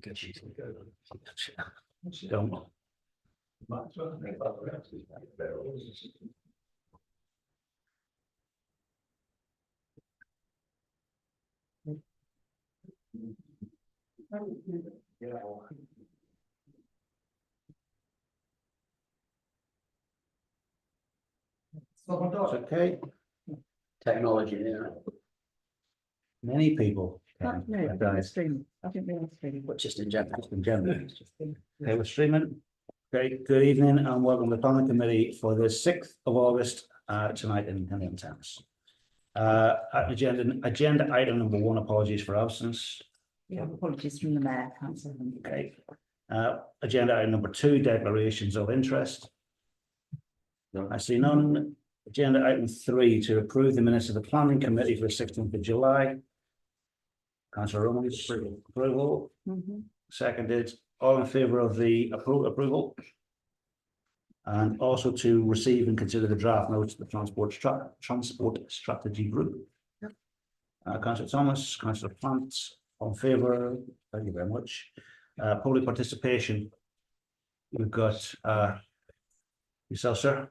Don't. It's okay. Technology, yeah. Many people. No, we're streaming. I think we're streaming. But just in general, Okay, we're streaming. Great, good evening and welcome to the planning committee for the 6th of August, tonight in Thames. Agenda item number 1, apologies for absence. Yeah, apologies from the mayor, councillor. Okay. Agenda item number 2, declarations of interest. I see none. Agenda item 3, to approve the minutes of the planning committee for the 16th of July. Councillor Romans, approval. Seconded. All in favour of the approval? And also to receive and consider the draft notes of the transport strategy group. Councillor Thomas, Councillor Plant, all in favour? Thank you very much. Public participation. We've got yourself, sir.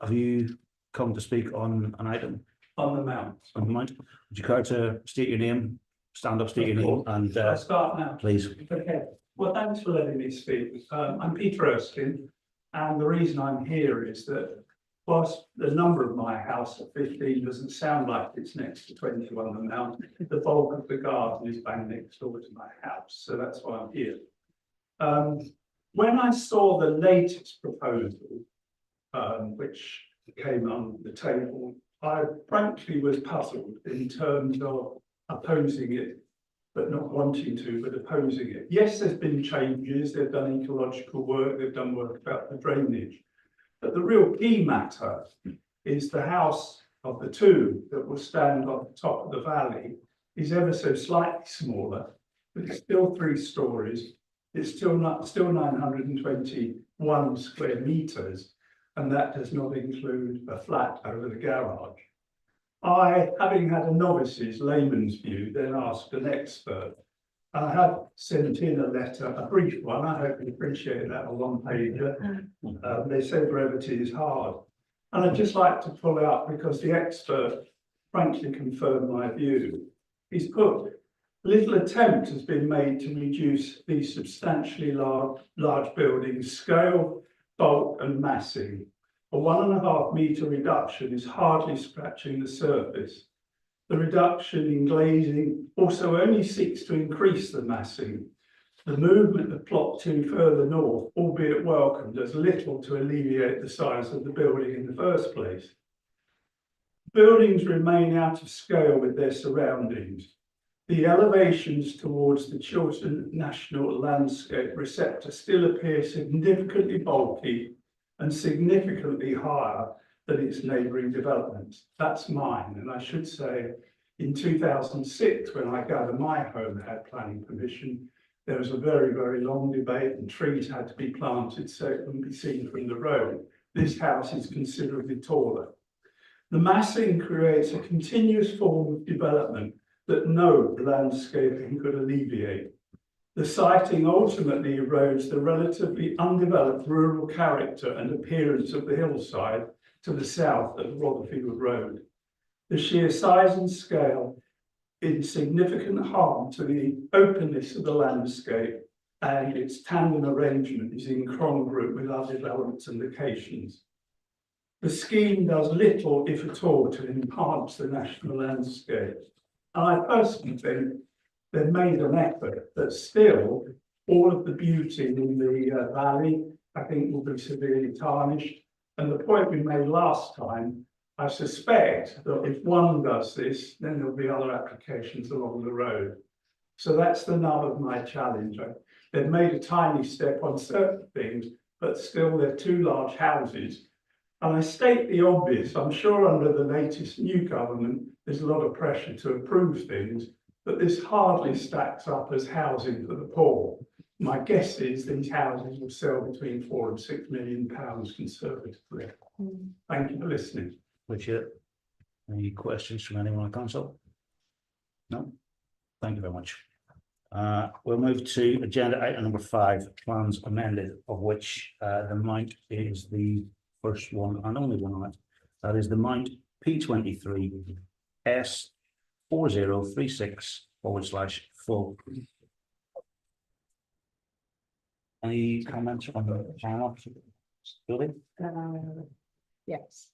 Have you come to speak on an item? On the mount. On the mount. Would you care to state your name? Stand up, state your name, and I'll start now. please. Okay. Well, thanks for letting me speak. I'm Peter Erskine, and the reason I'm here is that whilst the number of my house at 15 doesn't sound like it's next to 21 on the mount, the bulk of the garden is bang next door to my house, so that's why I'm here. When I saw the latest proposal, which came on the table, I frankly was puzzled in terms of opposing it, but not wanting to, but opposing it. Yes, there's been changes, they've done ecological work, they've done work about the drainage, but the real key matter is the house of the two that will stand on the top of the valley is ever so slightly smaller, but it's still 3 stories. It's still 921 square meters, and that does not include a flat over the garage. I, having had a novice's layman's view, then asked an expert. I have sent in a letter, a brief one. I hope you appreciate that, a one-pager. They say brevity is hard. And I'd just like to pull out, because the expert frankly confirmed my view. He's put, little attempt has been made to reduce these substantially large buildings' scale, bulk and massing. A 1.5 metre reduction is hardly scratching the surface. The reduction in glazing also only seeks to increase the massing. The movement of plot 2 further north, albeit welcome, does little to alleviate the size of the building in the first place. Buildings remain out of scale with their surroundings. The elevations towards the Chiltern National Landscape Receptor still appear significantly bulky and significantly higher than its neighbouring developments. That's mine, and I should say in 2006, when I gathered my home had planning permission, there was a very, very long debate and trees had to be planted so it wouldn't be seen from the road. This house is considerably taller. The massing creates a continuous form of development that no landscaping could alleviate. The siting ultimately erodes the relatively undeveloped rural character and appearance of the hillside to the south of Rotherfield Road. The sheer size and scale is significant harm to the openness of the landscape, and its tandem arrangement is incongruent with other developments and locations. The scheme does little, if at all, to enhance the national landscape. And I personally think they've made an effort, but still all of the beauty in the valley, I think, will be severely tarnished. And the point we made last time, I suspect that if one does this, then there'll be other applications along the road. So that's the nub of my challenge. They've made a tiny step on certain things, but still they're 2 large houses. And I state the obvious, I'm sure under the latest new government, there's a lot of pressure to approve things, but this hardly stacks up as housing for the poor. My guess is these houses will sell between £4 and £6 million conservatively. Thank you for listening. Richard, any questions from anyone on council? No? Thank you very much. We'll move to agenda item number 5, plans amended, of which the Mount is the first one and only one on it. That is the Mount P23 S4036/full. Any comments on the panel? Julie? Yes.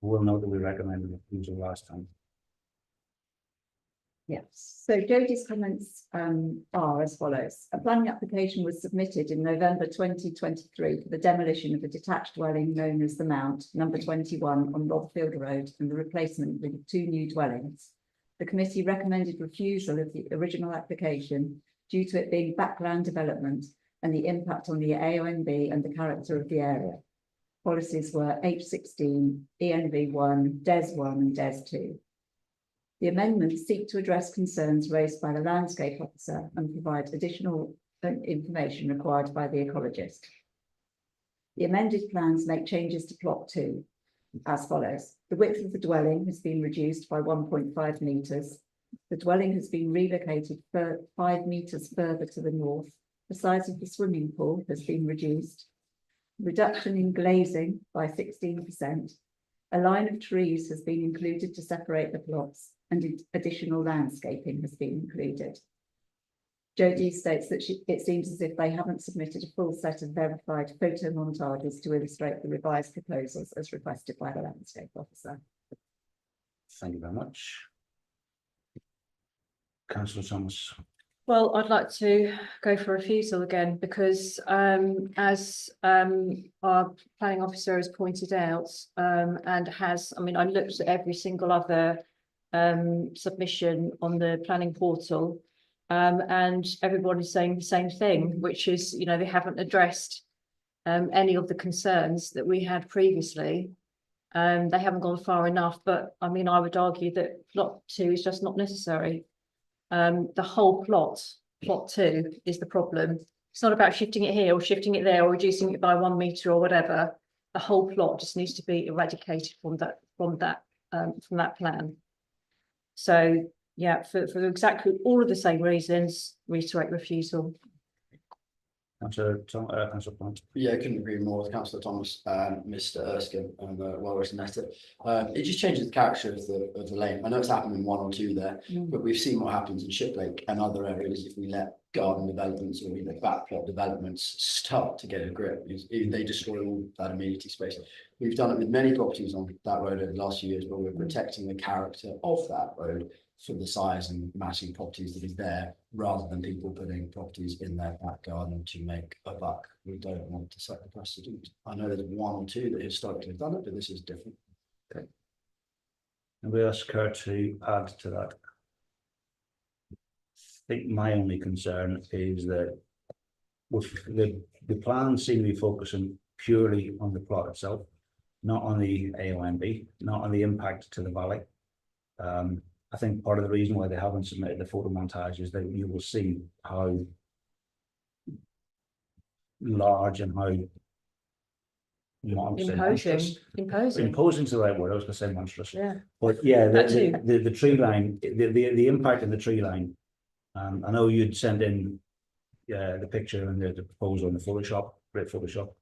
We'll note that we recommended refusal last time. Yes, so Jodie's comments are as follows. A planning application was submitted in November 2023 for the demolition of a detached dwelling known as the Mount, number 21 on Rodfield Road, and the replacement with 2 new dwellings. The committee recommended refusal of the original application due to it being backland development and the impact on the AONB and the character of the area. Policies were H16, ENV1, DES1 and DES2. The amendments seek to address concerns raised by the landscape officer and provide additional information required by the ecologist. The amended plans make changes to plot 2 as follows. The width of the dwelling has been reduced by 1.5 metres. The dwelling has been relocated 5 metres further to the north. The size of the swimming pool has been reduced. Reduction in glazing by 16%. A line of trees has been included to separate the plots, and additional landscaping has been included. Jodie states that it seems as if they haven't submitted a full set of verified photo montages to illustrate the revised proposals as requested by the landscape officer. Thank you very much. Councillor Thomas. Well, I'd like to go for refusal again because as our planning officer has pointed out and has, I mean, I looked at every single other submission on the planning portal and everybody's saying the same thing, which is, you know, they haven't addressed any of the concerns that we had previously. They haven't gone far enough, but I mean, I would argue that plot 2 is just not necessary. The whole plot 2 is the problem. It's not about shifting it here or shifting it there or reducing it by 1 metre or whatever. The whole plot just needs to be eradicated from that plan. So yeah, for exactly all of the same reasons, reiterate refusal. Councillor Plant. Yeah, I couldn't agree more with Councillor Thomas and Mr. Erskine and well-written letter. It just changes the character of the lane. I know it's happened in 1 or 2 there, but we've seen what happens in Shiplake and other areas if we let garden developments or even backplot developments start to get a grip. They destroy all that amenity space. We've done it with many properties on that road over the last few years, but we're protecting the character of that road for the size and matching properties that is there, rather than people putting properties in their back garden to make a buck. We don't want to set the precedent. I know there's 1 or 2 that historically have done it, but this is different. Okay. And we ask her to add to that. I think my only concern is that with the plans seem to be focusing purely on the plot itself, not on the AONB, not on the impact to the valley. I think part of the reason why they haven't submitted the photo montage is that you will see how large and how imposing to the right word. I was going to say monstrous. Yeah. But yeah, the tree line, the impact in the tree line. I know you'd send in the picture and the proposal in the Photoshop, great Photoshop,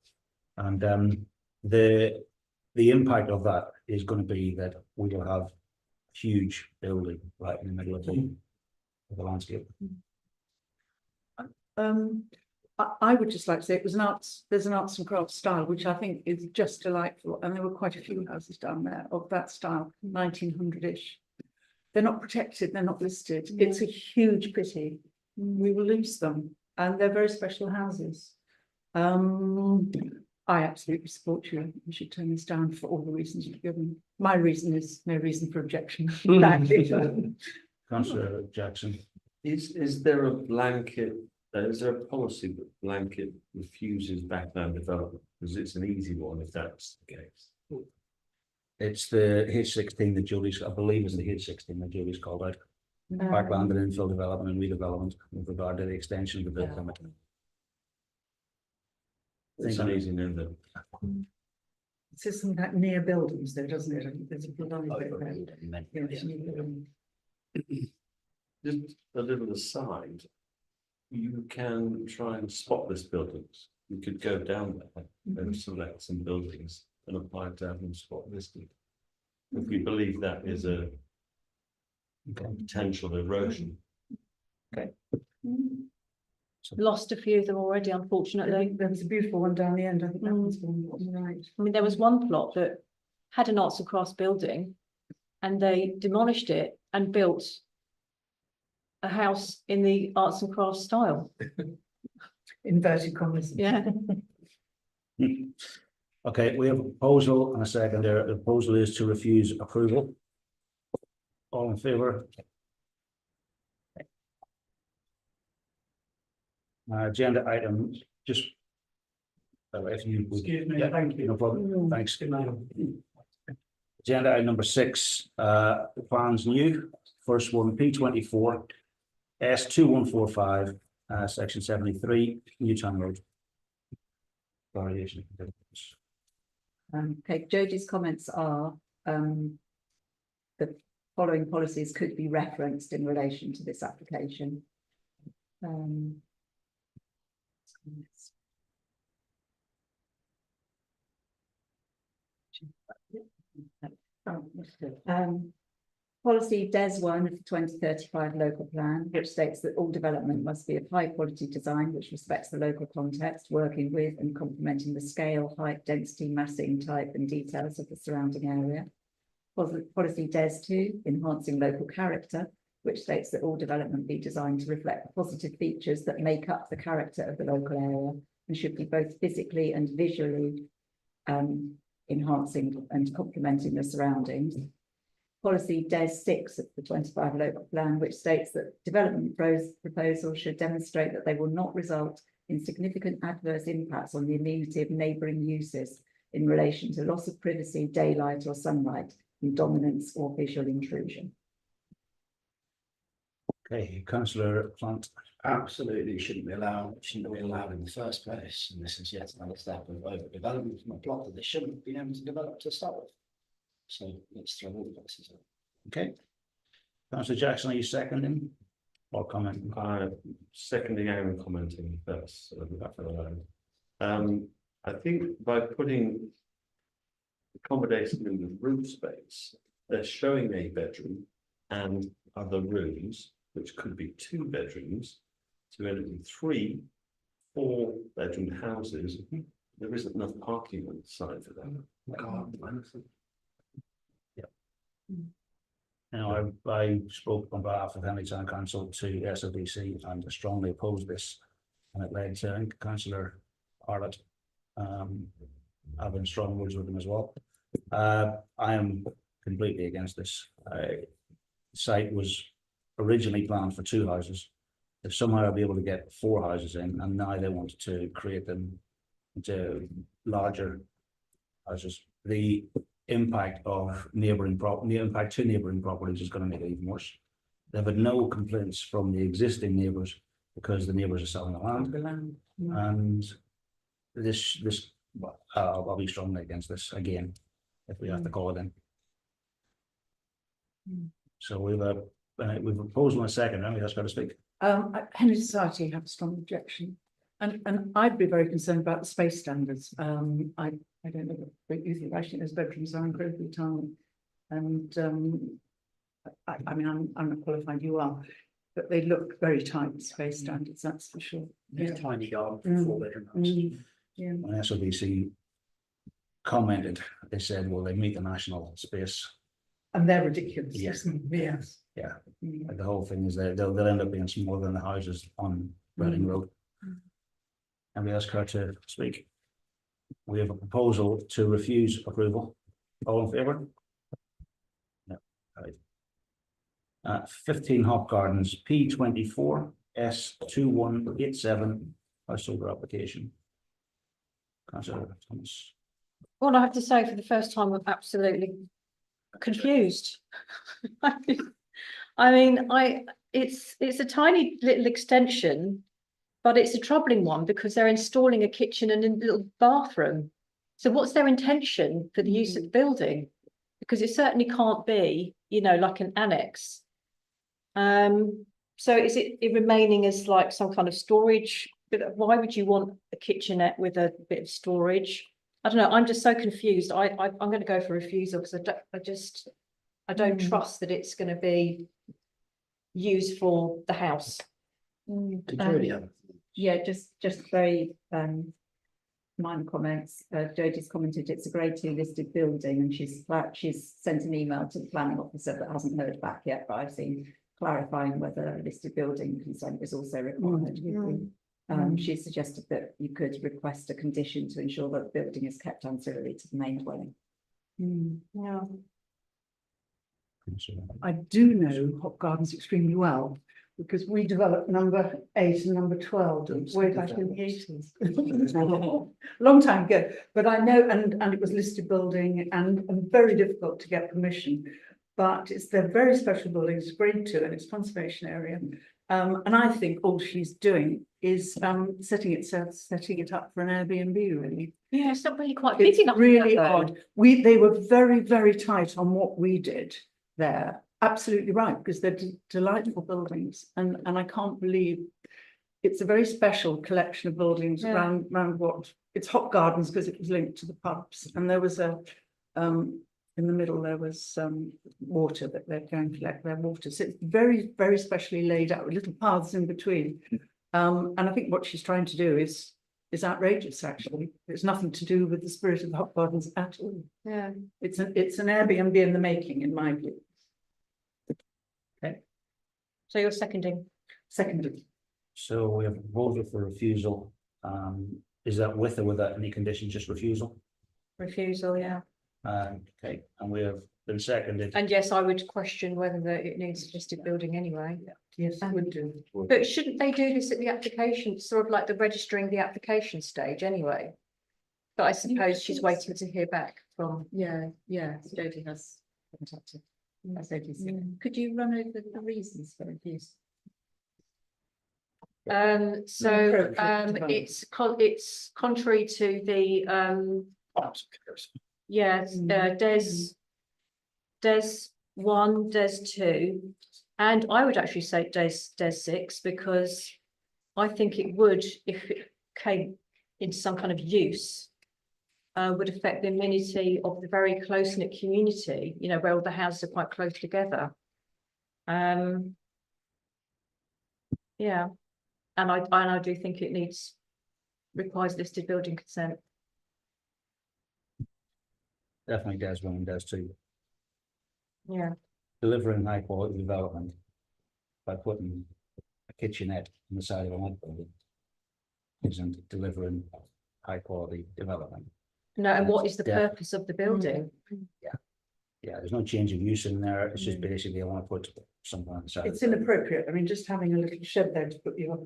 and the impact of that is going to be that we will have huge building right in the middle of the landscape. I would just like to say there's an arts and crafts style which I think is just delightful, and there were quite a few houses down there of that style, 1900-ish. They're not protected, they're not listed. It's a huge pity. We will lose them, and they're very special houses. I absolutely support you. You should turn this down for all the reasons you've given. My reason is no reason for objection. Councillor Jackson. Is there a blanket, is there a policy that blanket refuses backland development? Because it's an easy one if that's the case. It's the H16 that Julie's, I believe is the H16 that Julie's called out. Backland and infill development and redevelopment with regard to the extension of the build limit. It's an easy no then. It says something like near buildings though, doesn't it? I think there's a bloody bit there. Just a little aside. You can try and spot list buildings. You could go down there and select some buildings and apply to have them spot listed. If you believe that is a potential erosion. Lost a few of them already, unfortunately. There was a beautiful one down the end, I think that was one, right. I mean, there was one plot that had an arts and crafts building and they demolished it and built a house in the arts and crafts style. Inverted commas. Yeah. Okay, we have a proposal and a second there. The proposal is to refuse approval. All in favour? Agenda item, just. If you. Excuse me, Yeah, thank you. No problem, thanks. Good night. Agenda item number 6, the plans new, first one, P24, S2145, section 73, Newtown Road. Variation. Okay, Jodie's comments are, the following policies could be referenced in relation to this application. Policy DES 1 of the 2035 local plan, which states that all development must be of high quality design, which respects the local context, working with and complementing the scale, height, density, massing, type and details of the surrounding area. Policy DES 2, enhancing local character, which states that all development be designed to reflect the positive features that make up the character of the local area and should be both physically and visually enhancing and complementing the surroundings. Policy DES 6 of the 25 local plan, which states that development proposals should demonstrate that they will not result in significant adverse impacts on the amenity of neighbouring uses in relation to loss of privacy, daylight or sunlight, and dominance or visual intrusion. Okay, councillor Plant. Absolutely shouldn't be allowed in the first place, and this is yet another step of overdevelopment from a plot that they shouldn't be able to develop to start with. So let's throw all the boxes out. Okay. Councillor Jackson, are you seconding or commenting? Seconding and commenting first. I think by putting accommodation in the roof space, they're showing a bedroom and other rooms, which could be 2 bedrooms, to end up in 3, 4 bedroom houses. There isn't enough parking on the side for that. Now, I spoke on behalf of Henley Town Council to SLDC and strongly opposed this, and it led to, I think, Councillor Arlott having strong words with them as well. I am completely against this. Site was originally planned for 2 houses. If somehow I'll be able to get 4 houses in, and now they want to create them into larger houses, the impact of neighbouring properties is going to make it even worse. They've had no complaints from the existing neighbours because the neighbours are selling the land. And I'll be strongly against this again if we have to call it in. So we've a proposal in a second, and we just got to speak. Henley Society have a strong objection, and I'd be very concerned about the space standards. I don't know what you think. I think those bedrooms are incredibly tiny, and I mean I'm not qualified, you are, but they look very tight space standards, that's for sure. Yeah, tiny garden for 4-bedroom house. Yeah. When SLDC commented, they said, well, they meet the national space. And they're ridiculous. Yeah. Isn't it? Yes. Yeah. Like the whole thing is that they'll end up being smaller than the houses on Reading Road. And we ask her to speak. We have a proposal to refuse approval. All in favour? No. Right. 15 Hop Gardens, P24 S2187, householder application. Councillor Thomas. Well, I have to say, for the first time, I'm absolutely confused. I mean, it's a tiny little extension, but it's a troubling one because they're installing a kitchen and a little bathroom. So what's their intention for the use of the building? Because it certainly can't be, you know, like an annex. So is it remaining as like some kind of storage? But why would you want a kitchenette with a bit of storage? I don't know, I'm just so confused. I'm gonna go for refusal because I don't trust that it's gonna be used for the house. Did you already have? Yeah, just very minor comments. Jodie's commented it's a grade 2 listed building, and she's sent an email to the planning officer but hasn't heard back yet, but I've seen clarifying whether listed building consent is also required. She suggested that you could request a condition to ensure that the building is kept ancillary to the main dwelling. Yeah. I do know Hop Gardens extremely well, because we developed number 8 and number 12 way back in the 80s. Long time ago, but I know, and it was listed building and very difficult to get permission. But they're very special buildings, grade 2, and it's conservation area. And I think all she's doing is setting it up for an Airbnb, really. Yeah, it's not really quite big It's enough. really for that, though. odd. They were very, very tight on what we did there. Absolutely right, because they're delightful buildings, and I can't believe it's a very special collection of buildings Yeah. around what it's Hop Gardens, because it was linked to the pubs, and there was in the middle there was water that they're going to collect their water. So it's very, very specially laid out with little paths in between. And I think what she's trying to do is outrageous, actually. It's nothing to do with the spirit of the Hop Gardens at all. Yeah. It's an Airbnb in the making, in my view. So you're seconding? Seconded. So we have a proposal for refusal. Is that with or without any condition, just refusal? Refusal, yeah. Okay, and we have been seconded. And yes, I would question whether it needs a listed building anyway. Yes, I would do. But shouldn't they do this at the application, sort of like the registering the application stage anyway? But I suppose she's waiting to hear back from. Yeah, Jodie has contacted. Could you run over the reasons for refusal? So Appropriate it's contrary to the Des 1, Des 2, and I would actually say Des 6, because I think it would, if it came into some kind of use, would affect the amenity of the very close-knit community, you know, where all the houses are quite close together. Yeah, and I do think it requires listed building consent. Definitely Des 1 and Des 2. Yeah. Delivering high quality development by putting a kitchenette on the side of an outbuilding isn't delivering high quality development. No, and what is the Yeah. purpose of the building? Yeah, there's no change of use in there. It's just basically I want to put something on the side. It's inappropriate. I mean, just having a little shed there to put your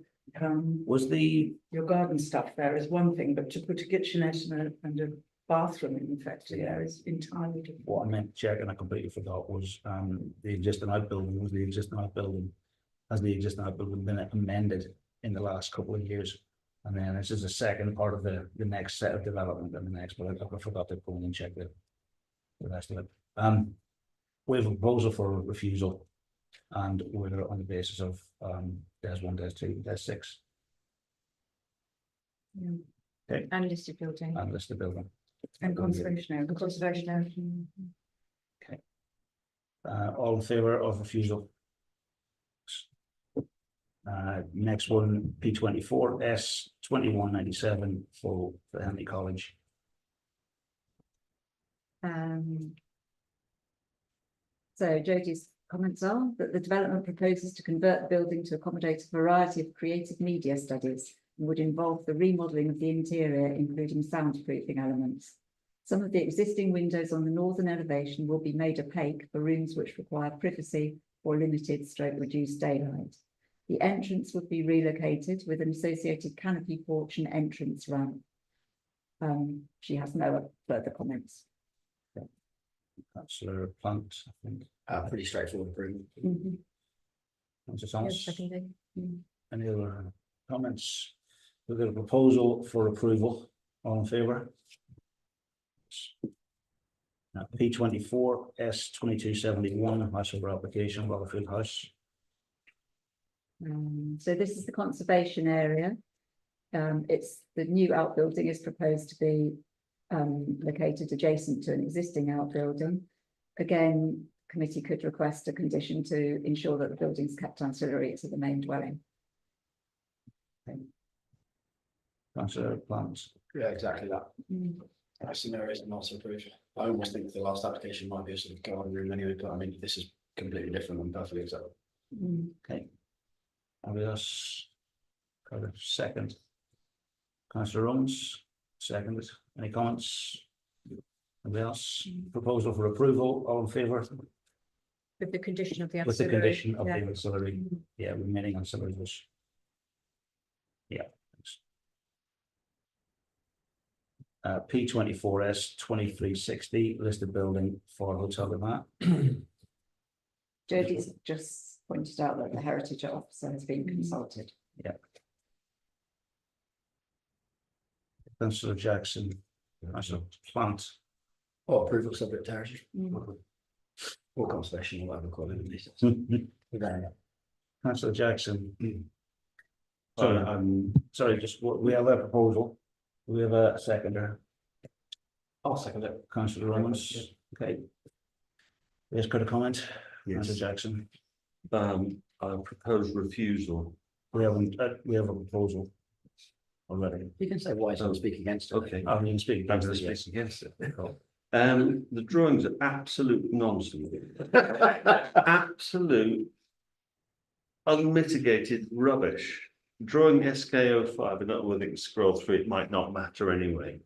Was the garden stuff there is one thing, but to put a kitchenette and a bathroom in effect there is entirely different. what I meant to check, and I completely forgot, was the existing outbuilding, has the existing outbuilding been amended in the last couple of years? And then this is the second part of the next set of development and the next, but I forgot to go in and check the rest of it. We have a proposal for refusal, and we're on the basis of Des 1, Des 2, Des 6, And listed building. and listed building. And conservation area. And conservation area. All in favour of refusal? Next one, P24 S 2197 for Henley College. So Jodie's comments are that the development proposes to convert the building to accommodate a variety of creative media studies and would involve the remodelling of the interior, including soundproofing elements. Some of the existing windows on the northern elevation will be made opaque for rooms which require privacy or limited stroke reduced daylight. The entrance would be relocated with an associated canopy porch and entrance ramp. She has no further comments. Councillor Plant, I think. Pretty straightforward improvement. Councillor Yes, Thomas, seconding. any other comments? We've got a proposal for approval. All in favour? Now, P24 S 2271, house over application, Rutherford House. So this is the conservation area. It's the new outbuilding is proposed to be located adjacent to an existing outbuilding. Again, committee could request a condition to ensure that the building is kept ancillary to the main dwelling. Councillor Plants. Yeah, exactly that. I see no reason not to approve. I almost think the last application might be a sort of garden room anyway, but I mean, this is completely different and perfectly acceptable. Okay. Anybody else? Got a second. Councillor Owens, second. Any comments? Anybody else? Proposal for approval, all in favour? With the condition of the With the ancillary. condition of the yeah. ancillary, yeah, remaining ancillary was. Yeah. P24S 2360 listed building for Hotel de Mar. Jodie's just pointed out that the heritage officer has been consulted. Councillor Jackson, Councillor Plant, Or approval subject to heritage. Or conservation or whatever we call it. Councillor Jackson. Sorry, just we have a proposal. We have a seconder. I'll second it. Councillor Romans, okay. Yes, got a comment? Councillor Yes, Jackson, I propose refusal. we have a proposal already. You can say why someone speak against it. Okay. I mean, speak. I'm going to speak against it. The drawings are absolute nonsense. Absolute unmitigated rubbish. Drawing SK05, and whether you can scroll through, it might not matter anyway.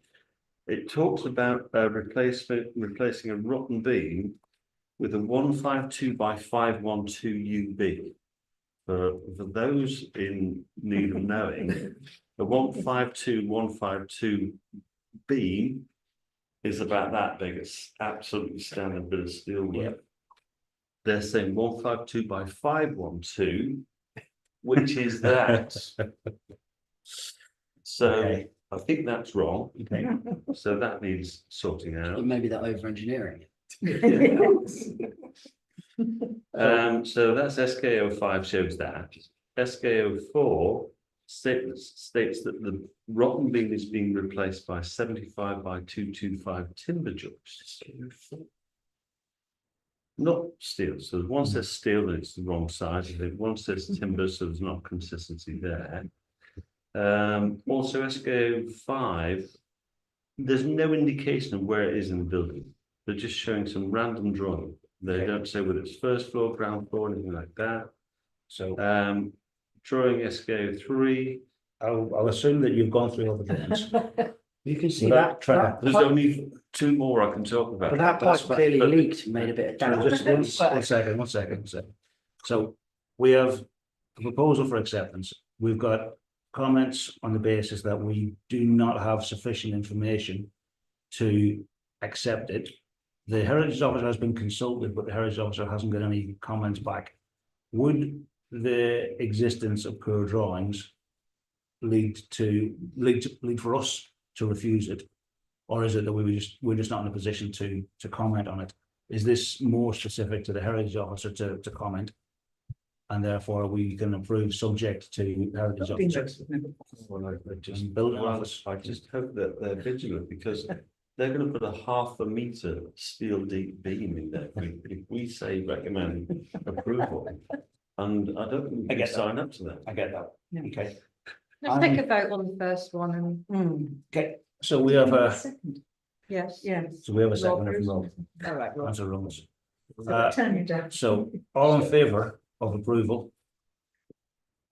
It talks about replacing a rotten beam with a 152 by 512 UB. For those in need of knowing, the 152 beam is about that big. It's absolutely standard bit of steel work. Yep. They're saying 152 by 512, which is that. So Okay. I think that's wrong. Okay, So that needs sorting out. Or maybe they're over engineering. So that's SK05 shows that. SK04 states that the rotten beam is being replaced by 75 by 225 timber joists. Not steel, so one says steel and it's the wrong size, one says timber, so there's not consistency there. Also SK05, there's no indication of where it is in the building. They're just showing some random drawing. They don't say whether it's first floor, ground floor, anything like that. so Drawing SK03, I'll assume that you've gone through all the drawings. You can see Without that. trying- there's only two more I can talk about. But that That's pipe clearly but- leaked and made a bit of So damage. just one second. So we have a proposal for acceptance. We've got comments on the basis that we do not have sufficient information to accept it. The Heritage Officer has been consulted, but the Heritage Officer hasn't got any comments back. Would the existence of poor drawings lead for us to refuse it? Or is it that we're just not in a position to comment on it? Is this more specific to the Heritage Officer to comment? And therefore we can approve subject to Heritage Officer Well, I just, and Building well, Office? I just hope that they're vigilant because they're going to put a 1/2 meter steel deep beam in there. If we say recommend approval, and I don't think I we get can sign up to that. I get that. Okay. Let's take a vote on the first one and, Okay, so we have a yes. Yes. second from Rob. All right, well, Councillor Romans. So turn you down. So all in favour of approval?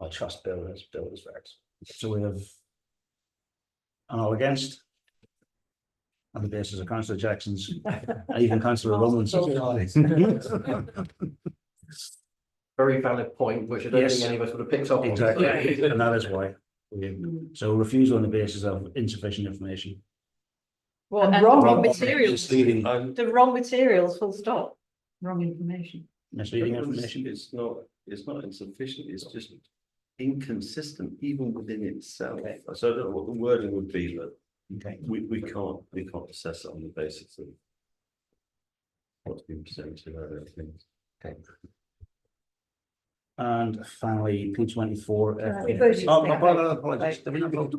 I trust builders works. So we have. And all against? On the basis of Councillor Jackson's, even Councillor Romans. Very valid point, which I don't Yes. think any of us would have picked up on. Exactly, and that is why. So refusal on the basis of insufficient information. Well, And and the wrong wrong information. materials, Misleading, the wrong materials, full stop. Wrong information. misleading information. It's not insufficient, it's just inconsistent even within itself. So I don't know what the wording would be, but Okay, we can't assess it on the basis of what's been presented, I don't think. okay. And finally, P 24. We voted. Apologies. Did we not vote?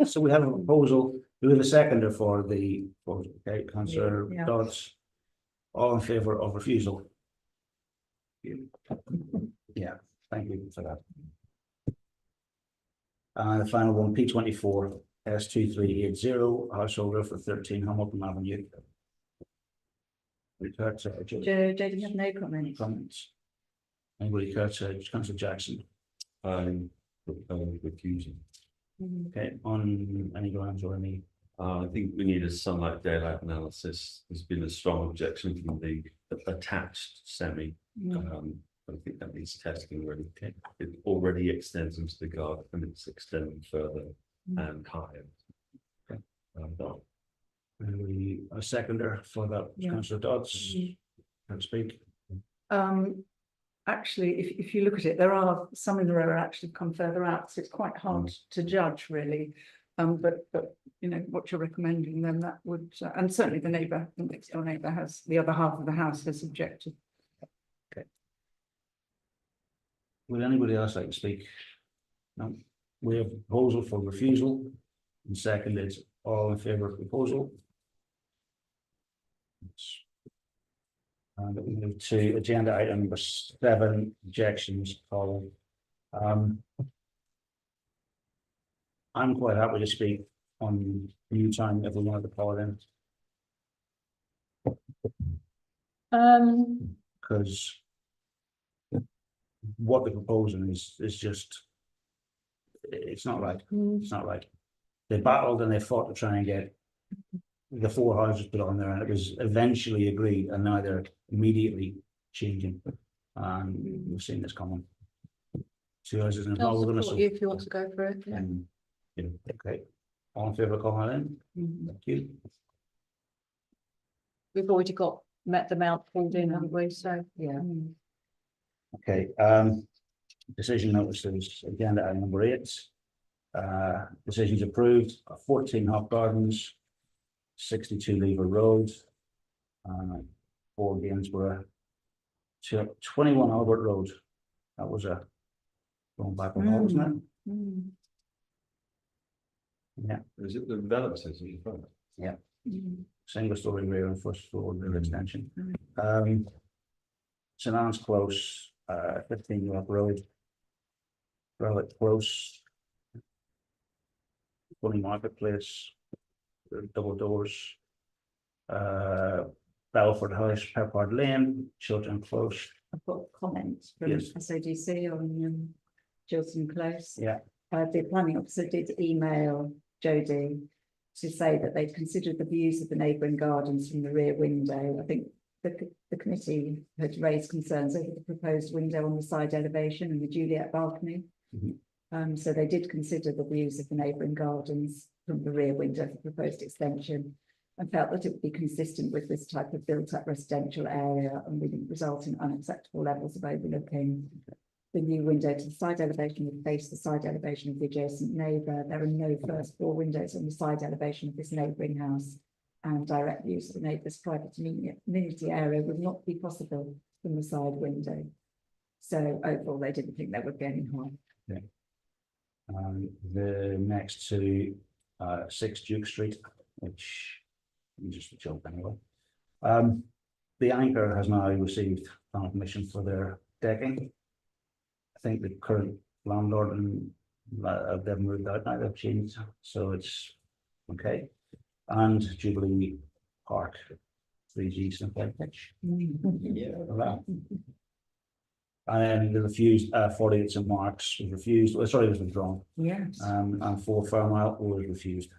So we have a proposal, we have a seconder for the, okay, councillor Yeah. Dodds. All in favour of refusal? Yeah, thank you for that. And the final one, P 24, S 2380, householder for 13 Hamilton Avenue. Recur to Jodie have no comments. comments. Anybody care to, councillor Jackson? I'm refusing. Okay, on any grounds or any, I think we need a sunlight daylight analysis. There's been a strong objection from the attached semi. I think that needs testing really. It already extends into the garden and it's extending further and higher. Okay. Um, a seconder for that, Yeah. councillor Dodds, can speak. Actually, if you look at it, there are some in the row actually come further out, so it's quite hard to judge really. But you know, what you're recommending, then that would, and certainly the neighbour, the next door neighbour has, the other half of the house has objected. Would anybody else like to speak? No, we have a proposal for refusal, and second is all in favour of proposal. And we move to agenda item number 7, objections, Colin. I'm quite happy to speak on new time if we wanted to call it in, because what they're proposing is just, it's not right. It's not right. They battled and they fought to try and get the 4 houses put on there, and it was eventually agreed, and now they're immediately changing. And we've seen this coming. 2 houses in a row, I'll we're gonna. support you if you want to go for it. Yeah. Okay, all in favour of calling that in? Thank you. We've already met the amount pulled in, haven't we? So, Yeah. Okay, decision notices, agenda item number 8. Decisions approved, 14 Hop Gardens, 62 Lever Road, 4 Gainsborough, 21 Albert Road. That was a going back on that, wasn't it? Yeah, Is it the developers in the front? single story rear and first floor rear extension. St Anne's Close, 15 York Road, Relic Close, Bunny Marketplace, double doors, Belford House, Peppard Lane, Chiltern Close. I've got comments from Yes. SODC on Chiltern Close. Yeah. The planning officer did email Jodie to say that they'd considered the views of the neighbouring gardens from the rear window. I think the committee had raised concerns over the proposed window on the side elevation and the Juliet balcony. So they did consider the views of the neighbouring gardens from the rear window of the proposed extension, and felt that it would be consistent with this type of built-up residential area and wouldn't result in unacceptable levels of overlooking. The new window to the side elevation would face the side elevation of the adjacent neighbour. There are no first floor windows on the side elevation of this neighbouring house, and direct use of the neighbour's private amenity area would not be possible from the side window. So overall, they didn't think there would be any harm. The next to 6 Duke Street, which is just a joke anyway. The Anchor has now received planning permission for their decking. I think the current landlord and they've moved out now, they've changed, so it's okay. And Jubilee Park, 3G Simple Pitch. And then the refused 48 St Mark's was refused, sorry, it was withdrawn. Yes. And 4 Fairmile was refused.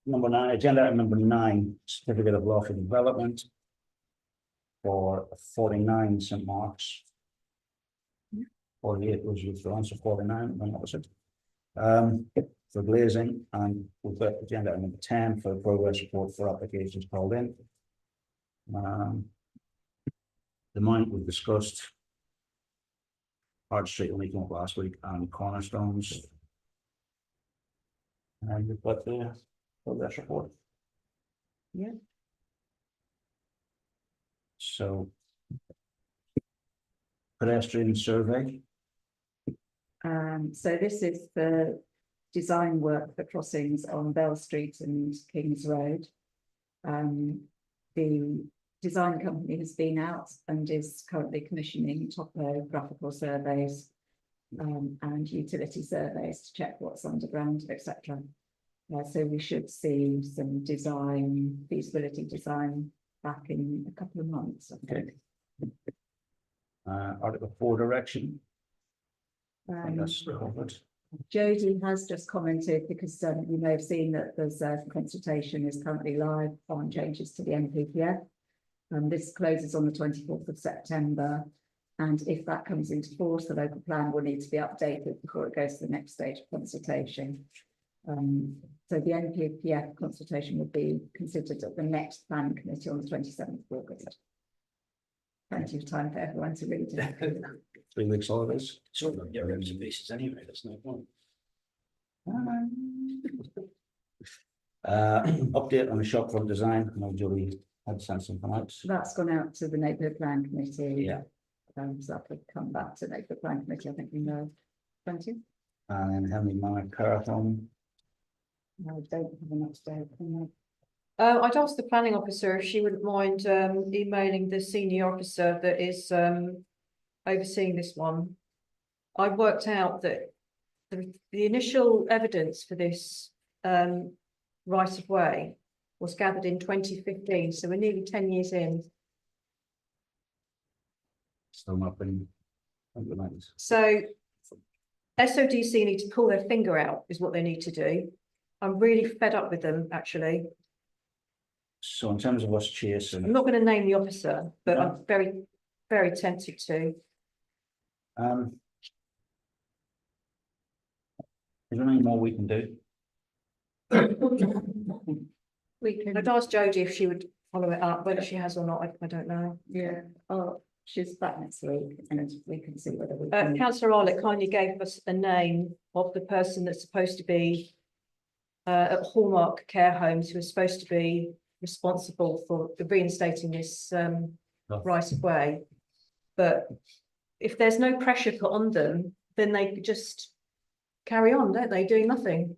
Number 9, agenda item number 9, certificate of lawful development for 49 St Mark's. 48 was withdrawn, so 49, when that was it. For glazing, and we've got agenda item number 10 for progress report for applications called in. The amount we discussed. Hard Street only came up last week, and Cornerstones. And we've got the progress report. Yeah. So pedestrian survey. So this is the design work for crossings on Bell Street and Kings Road. The design company has been out and is currently commissioning topographical surveys and utility surveys to check what's underground, etc. So we should see some design, feasibility design back in a couple of months, I think. Article 4 direction. I think Um, that's covered. Jodie has just commented because you may have seen that there's a consultation is currently live on changes to the NPPF. This closes on the 24th of September. And if that comes into force, the local plan will need to be updated before it goes to the next stage of consultation. So the NPPF consultation will be considered at the next planning committee on the 27th of August. Plenty of time for everyone to read it. 3 weeks holidays. Sort of get rid of pieces anyway, that's no point. Update on the shopfront design. I know Julie had sent something out. That's gone out to the neighbourhood plan committee. Yeah. So that could come back to neighbourhood plan committee, I think we know. Thank you. And then Henley Manor Care Home. I don't have enough today. I'd ask the planning officer if she wouldn't mind emailing the senior officer that is overseeing this one. I worked out that the initial evidence for this right of way was gathered in 2015, so we're nearly 10 years in. Still not been implemented. So SODC need to pull their finger out is what they need to do. I'm really fed up with them, actually. So in terms of us I'm chasing, not going to name the officer, but I'm very, very tempted to. is there any more we can do? We can, I'd ask Jodie if she would follow it up, whether she has or not, I don't know. yeah, oh, she's back next week and we can see whether we can. Councillor Arlett kindly gave us a name of the person that's supposed to be at Hallmark Care Homes, who is supposed to be responsible for reinstating this right of way. But if there's no pressure put on them, then they could just carry on, don't they, doing nothing.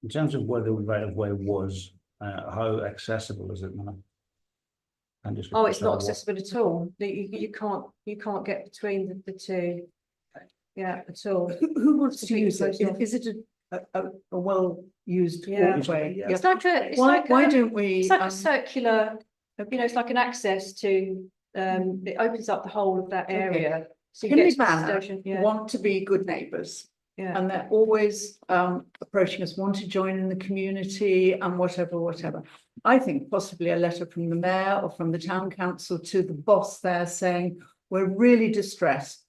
In terms of where the right of way was, how accessible is it now? And just Oh, it's not accessible at all. You can't get between the two. Yeah, at all. Who wants to Completely use it? closed off. Is it a well-used Yeah. walkway? Yeah. It's like a, Why don't we? it's like a circular, it's like an access to, it opens up the whole of that area. So you Henley get to the Manor station, yeah, want to be good neighbours. yeah. And they're always approaching us, want to join in the community and whatever. I think possibly a letter from the mayor or from the town council to the boss there saying, we're really distressed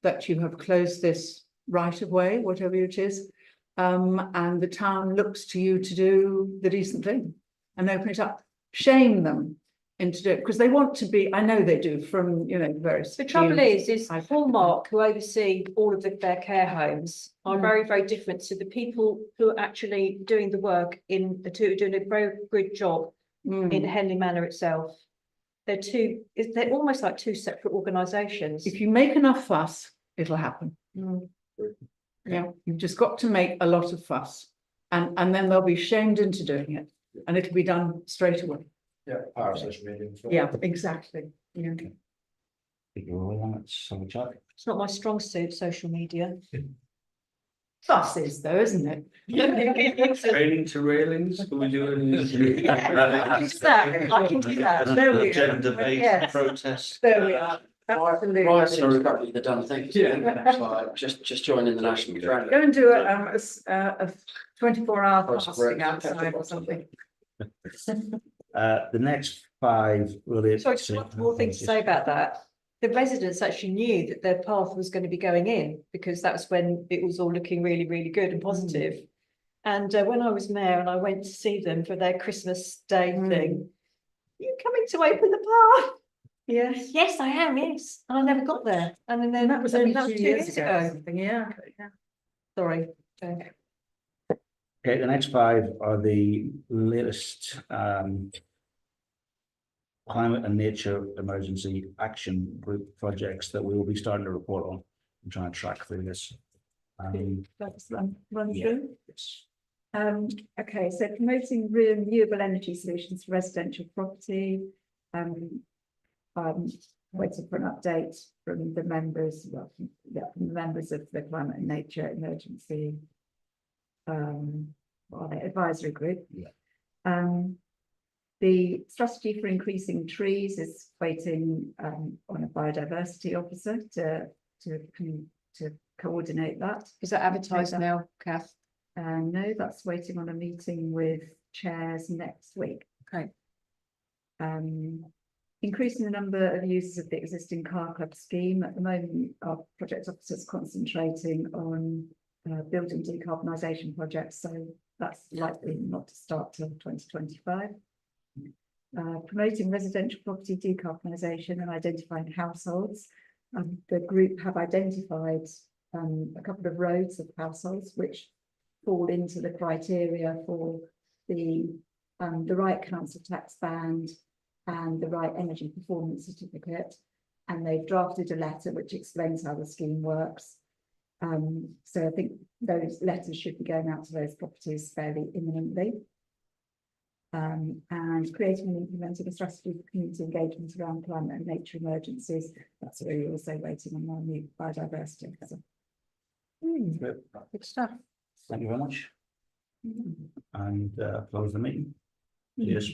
that you have closed this right of way, whatever it is. And the town looks to you to do the decent thing and open it up. Shame them into doing it because they want to be, I know they do from, various. The trouble fields. is Hallmark, who oversee all of their care homes, are very, very different to the people who are actually doing the work doing a very good job in Henley Manor itself. They're almost like two separate organisations. If you make enough fuss, it'll happen. Mm. Yeah, you've just got to make a lot of fuss and then they'll be shamed into doing it and it'll be done straight away. Yeah, power of social media. Yeah, exactly. Yeah. Let's have a chat. It's not my strong suit, social media. Fuss is though, isn't it? Training to railings, can we do any? I can do that. There we go. Agenda-based Yes. protests. There we are. Absolutely. Right, so we've got the done thing. So just joining the national trend. Go and do a 24-hour Post fasting break. outside or something. The next 5 relate. Sorry, just one more thing to say about that. The residents actually knew that their path was going to be going in because that's when it was all looking really, really good and positive. And when I was mayor and I went to see them for their Christmas Day thing, you coming to open the path? Yes. Yes, I am. Yes, and I never got there. And then And that was only 2 years ago. ago. Something, yeah. Sorry. Okay. Okay, the next 5 are the latest climate and nature emergency action group projects that we will be starting to report on and try and track through this. Like us run Yeah. through. Yes. Okay, so promoting renewable energy solutions for residential property. Waiting for an update from the members, well, yeah, from the members of the climate and nature emergency. What are they, advisory group. Yeah. The strategy for increasing trees is waiting on a biodiversity officer to coordinate that. Is that advertised that. now, Kath? No, that's waiting on a meeting with chairs next week. Okay. Increasing the number of users of the existing car club scheme. At the moment, our project officer is concentrating on building decarbonisation projects, so that's likely not to start till 2025. Promoting residential property decarbonisation and identifying households. The group have identified a couple of roads of households which fall into the criteria for the right council tax band and the right energy performance certificate, and they've drafted a letter which explains how the scheme works. So I think those letters should be going out to those properties fairly imminently. And creating and implementing a strategy for community engagement around climate and nature emergencies. That's really also waiting on our new biodiversity. So, Good stuff. Thank you very much. And close the meeting. Yes.